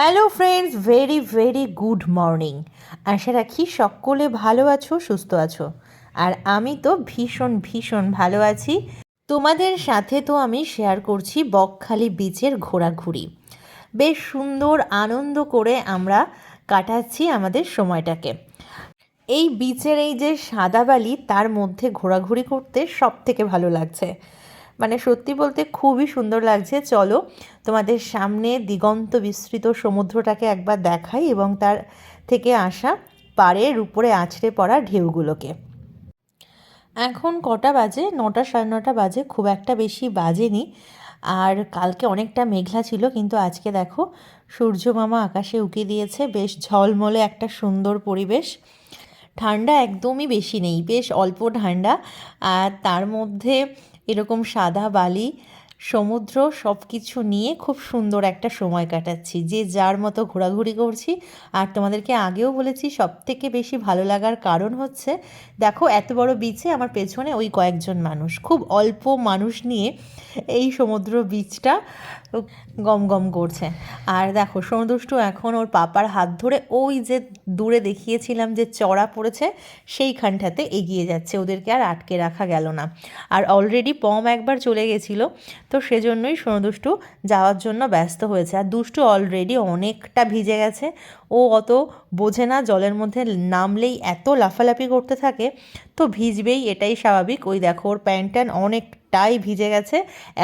Hello friends, very very good morning. আশা রাখি সকলে ভালো আছো, সুস্থ আছো। আর আমি তো ভীষণ ভীষণ ভালো আছি। তোমাদের সাথে তো আমি শেয়ার করছি বকখালি বিচের ঘোরাঘুরি। বেশ সুন্দর আনন্দ করে আমরা কাটাচ্ছি আমাদের সময়টাকে। এই বিচের এই যে সাদা বালি, তার মধ্যে ঘোরাঘুরি করতে সব থেকে ভালো লাগছে। মানে সত্যি বলতে খুবই সুন্দর লাগছে। চলো তোমাদের সামনে দিগন্ত বিস্তৃত সমুদ্রটাকে একবার দেখাই এবং তার থেকে আসা পাড়ের উপরে আছড়ে পড়া ঢেউগুলোকে। এখন কটা বাজে? 9টা, সাড়ে 9টা বাজে, খুব একটা বেশি বাজেনি। আর কালকে অনেকটা মেঘলা ছিল, কিন্তু আজকে দেখো সূর্য মামা আকাশে উঁকি দিয়েছে। বেশ ঝলমলে একটা সুন্দর পরিবেশ। ঠান্ডা একদমই বেশি নেই, বেশ অল্প ঠান্ডা। আর তার মধ্যে এরকম সাদা বালি, সমুদ্র, সব কিছু নিয়ে খুব সুন্দর একটা সময় কাটাচ্ছি। যে যার মতো ঘোরাঘুরি করছি। আর তোমাদেরকে আগেও বলেছি, সব থেকে বেশি ভালো লাগার কারণ হচ্ছে, দেখো এত বড় বিচে আমার পেছনে ওই কয়েকজন মানুষ, খুব অল্প মানুষ নিয়ে এই সমুদ্র বিচটা গম গম করছে। আর দেখো সমুদ্রষ্টু এখন ওর পাপার হাত ধরে ওই যে দূরে দেখিয়েছিলাম যে চড়া পড়েছে, সেইখানটাতে এগিয়ে যাচ্ছে। ওদেরকে আর আটকে রাখা গেল না। আর অলরেডি পম একবার চলে গেছিলো, তো সেজন্যই সমুদ্রষ্টু যাওয়ার জন্য ব্যস্ত হয়েছে। আর দুষ্টু অলরেডি অনেকটা ভিজে গেছে। ও অত বোঝে না, জলের মধ্যে নামলেই এত লাফালাফি করতে থাকে, তো ভিজবেই, এটাই স্বাভাবিক। ওই দেখো ওর প্যান্ট ট্যান অনেকটাই ভিজে গেছে।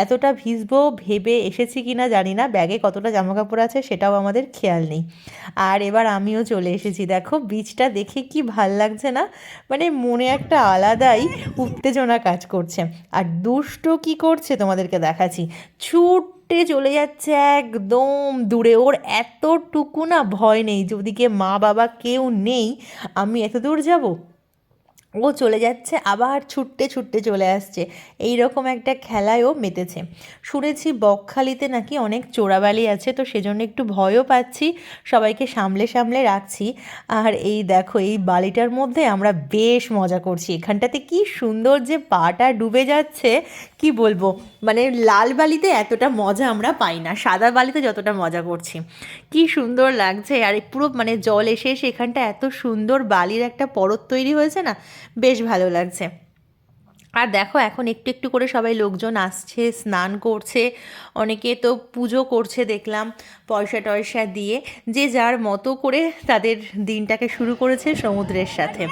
এতটা ভিজবো ভেবে এসেছি কিনা জানি না, ব্যাগে কতটা জামাকাপড় আছে সেটাও আমাদের খেয়াল নেই। আর এবার আমিও চলে এসেছি। দেখো বিচটা দেখে কি ভাল লাগছে না? মানে মনে একটা আলাদাই উত্তেজনা কাজ করছে। আর দুষ্টু কি করছে তোমাদেরকে দেখাচ্ছি। ছুটে চলে যাচ্ছে একদম দূরে। ওর এতটুকু না ভয় নেই যে ওদিকে মা বাবা কেউ নেই, আমি এত দূর যাব। ও চলে যাচ্ছে, আবার ছুটতে ছুটতে চলে আসছে। এই রকম একটা খেলায় ও মেতেছে। শুনেছি বকখালিতে নাকি অনেক চোরাবালি আছে, তো সেজন্য একটু ভয়ও পাচ্ছি, সবাইকে সামলে সামলে রাখছি। আর এই দেখো এই বালিটার মধ্যে আমরা বেশ মজা করছি। এখানটাতে কি সুন্দর যে পাটা ডুবে যাচ্ছে, কি বলবো। মানে লাল বালিতে এতটা মজা আমরা পাই না, সাদা বালিতে যতটা মজা করছি। কি সুন্দর লাগছে। আর পুরো মানে জল এসে এসে এখানটা এত সুন্দর বালির একটা পরত তৈরি হয়েছে না, বেশ ভালো লাগছে। আর দেখো এখন একটু একটু করে সবাই লোকজন আসছে, স্নান করছে, অনেকে তো পুজো করছে দেখলাম পয়সা টয়সা দিয়ে। যে যার মতো করে তাদের দিনটাকে শুরু করেছে সমুদ্রের সাথে।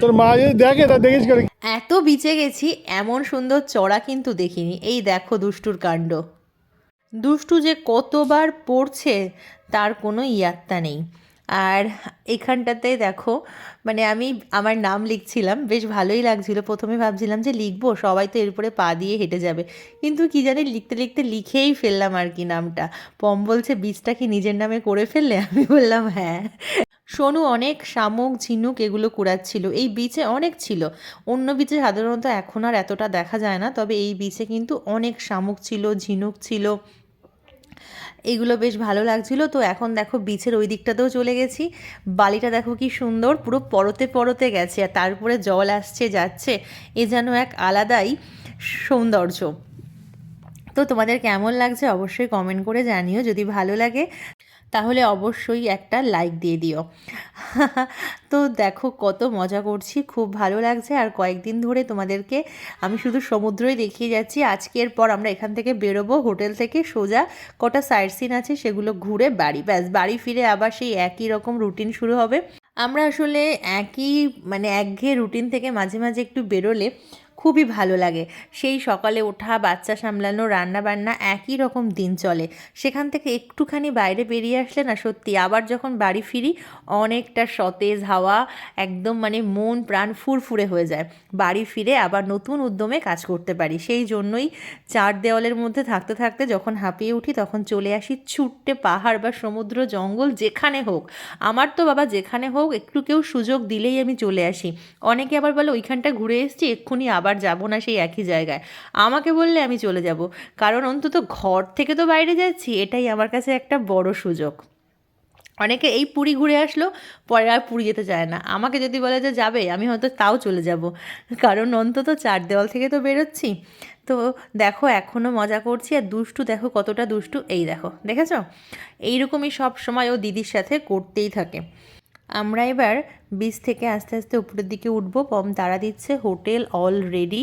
তোর মা যদি দেখে তা দেখিস করে। এত বিচে গেছি, এমন সুন্দর চড়া কিন্তু দেখিনি। এই দেখো দুষ্টুর কাণ্ড। দুষ্টু যে কতবার পড়ছে তার কোনো ইয়াত্তা নেই। আর এখানটাতে দেখো, মানে আমি আমার নাম লিখছিলাম, বেশ ভালোই লাগছিল। প্রথমে ভাবছিলাম যে লিখবো, সবাই তো এরপরে পা দিয়ে হেঁটে যাবে, কিন্তু কি জানি লিখতে লিখতে লিখেই ফেললাম আর কি নামটা। পম বলছে বীজটা কি নিজের নামে করে ফেললে? আমি বললাম হ্যাঁ। সোনু অনেক শামুক ঝিনুক এগুলো কুড়াচ্ছিল। এই বিচে অনেক ছিল। অন্য বিচে সাধারণত এখন আর এতটা দেখা যায় না, তবে এই বিচে কিন্তু অনেক শামুক ছিল, ঝিনুক ছিল। এগুলো বেশ ভালো লাগছিল। তো এখন দেখো বিচের ওই দিকটাতেও চলে গেছি। বালিটা দেখো কি সুন্দর, পুরো পরতে পরতে গেছে, আর তার উপরে জল আসছে যাচ্ছে। এ যেন এক আলাদাই সৌন্দর্য। তো তোমাদের কেমন লাগছে অবশ্যই কমেন্ট করে জানিও। যদি ভালো লাগে তাহলে অবশ্যই একটা লাইক দিয়ে দিও। তো দেখো কত মজা করছি, খুব ভালো লাগছে। আর কয়েকদিন ধরে তোমাদেরকে আমি শুধু সমুদ্রই দেখিয়ে যাচ্ছি। আজকের পর আমরা এখান থেকে বেরোবো, হোটেল থেকে সোজা কটা সাইট সিন আছে সেগুলো ঘুরে বাড়ি, ব্যাস বাড়ি ফিরে আবার সেই একই রকম রুটিন শুরু হবে। আমরা আসলে একই মানে একঘেয়ে রুটিন থেকে মাঝে মাঝে একটু বেরোলে খুবই ভালো লাগে। সেই সকালে ওঠা, বাচ্চা সামলানো, রান্না বান্না, একই রকম দিন চলে। সেখান থেকে একটুখানি বাইরে বেরিয়ে আসলে না, সত্যি আবার যখন বাড়ি ফিরি অনেকটা সতেজ হাওয়া, একদম মানে মন প্রাণ ফুরফুরে হয়ে যায়। বাড়ি ফিরে আবার নতুন উদ্যমে কাজ করতে পারি। সেই জন্যই চার দেওয়ালের মধ্যে থাকতে থাকতে যখন হাঁপিয়ে উঠি, তখন চলে আসি ছুট্টে পাহাড় বা সমুদ্র, জঙ্গল, যেখানে হোক। আমার তো বাবা যেখানে হোক, একটু কেউ সুযোগ দিলেই আমি চলে আসি। অনেকে আবার বলে ওইখানটা ঘুরে এসেছি, এক্ষুনি আবার যাব না সেই একই জায়গায়। আমাকে বললে আমি চলে যাব, কারণ অন্তত ঘর থেকে তো বাইরে যাচ্ছি, এটাই আমার কাছে একটা বড় সুযোগ। অনেকে এই পুরী ঘুরে আসলো, পরে আর পুরী যেতে চায় না। আমাকে যদি বলে যে যাবে, আমি হয়তো তাও চলে যাব, কারণ অন্তত চার দেওয়াল থেকে তো বেরোচ্ছি। তো দেখো এখনও মজা করছি, আর দুষ্টু দেখো কতটা দুষ্টু, এই দেখো, দেখেছো? এইরকমই সব সময় ও দিদির সাথে করতেই থাকে। আমরা এবার বিচ থেকে আস্তে আস্তে উপরের দিকে উঠবো। পম তাড়া দিচ্ছে, হোটেল অলরেডি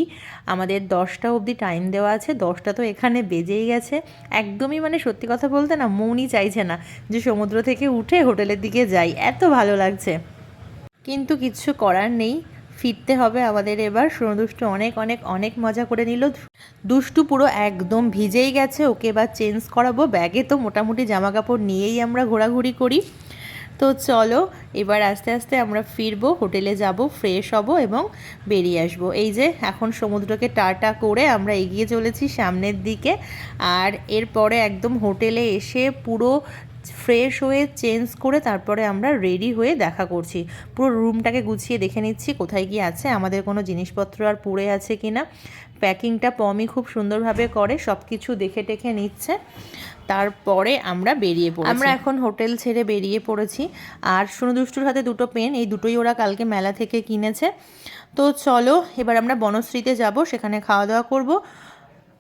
আমাদের 10টা অবধি টাইম দেওয়া আছে, 10টা তো এখানে বেজেই গেছে। একদমই মানে সত্যি কথা বলতে না, মনই চাইছে না যে সমুদ্র থেকে উঠে হোটেলের দিকে যাই, এত ভালো লাগছে। কিন্তু কিচ্ছু করার নেই, ফিরতে হবে আমাদের এবার। দুষ্টু অনেক অনেক অনেক মজা করে নিল। দুষ্টু পুরো একদম ভিজেই গেছে, ওকে এবার চেঞ্জ করাবো। ব্যাগে তো মোটামুটি জামা কাপড় নিয়েই আমরা ঘোরাঘুরি করি। তো চলো এবার আস্তে আস্তে আমরা ফিরবো, হোটেলে যাব, ফ্রেশ হব এবং বেরিয়ে আসবো। এই যে এখন সমুদ্রকে টাটা করে আমরা এগিয়ে চলেছি সামনের দিকে। আর এরপরে একদম হোটেলে এসে পুরো ফ্রেশ হয়ে চেঞ্জ করে তারপরে আমরা রেডি হয়ে দেখা করছি। পুরো রুমটাকে গুছিয়ে দেখে নিচ্ছি কোথায় কি আছে, আমাদের কোনো জিনিসপত্র আর পড়ে আছে কি না। প্যাকিংটা পমি খুব সুন্দরভাবে করে, সব কিছু দেখে টেখে নিচ্ছে। তারপরে আমরা বেরিয়ে পড়েছি। আমরা এখন হোটেল ছেড়ে বেরিয়ে পড়েছি। আর দুষ্টুর হাতে দুটো পেন, এই দুটোই ওরা কালকে মেলা থেকে কিনেছে। তো চলো এবার আমরা বনশ্রীতে যাব, সেখানে খাওয়া দাওয়া করব,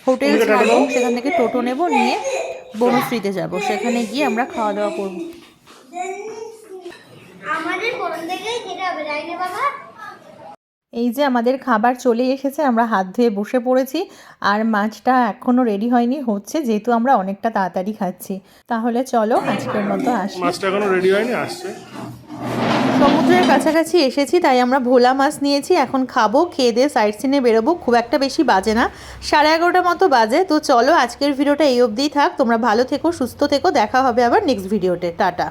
হোটেল ছাড়বো, সেখান থেকে টোটো নেব, নিয়ে বনশ্রীতে যাব, সেখানে গিয়ে আমরা খাওয়া দাওয়া করব। এই যে আমাদের খাবার চলে এসেছে, আমরা হাত ধুয়ে বসে পড়েছি। আর মাছটা এখনও রেডি হয়নি, হচ্ছে, যেহেতু আমরা অনেকটা তাড়াতাড়ি খাচ্ছি। তাহলে চলো আজকের মতো আসি। মাছটা এখনো রেডি হয়নি, আসছে। সমুদ্রের কাছাকাছি এসেছি, তাই আমরা ভোলা মাছ নিয়েছি, এখন খাবো, খেয়ে দিয়ে সাইড সিনে বেরোবো। খুব একটা বেশি বাজে না, 11:30 মতো বাজে। তো চলো আজকের ভিডিওটা এই অবধিই থাক, তোমরা ভালো থেকো, সুস্থ থেকো, দেখা হবে আবার নেক্সট ভিডিওতে। টাটা।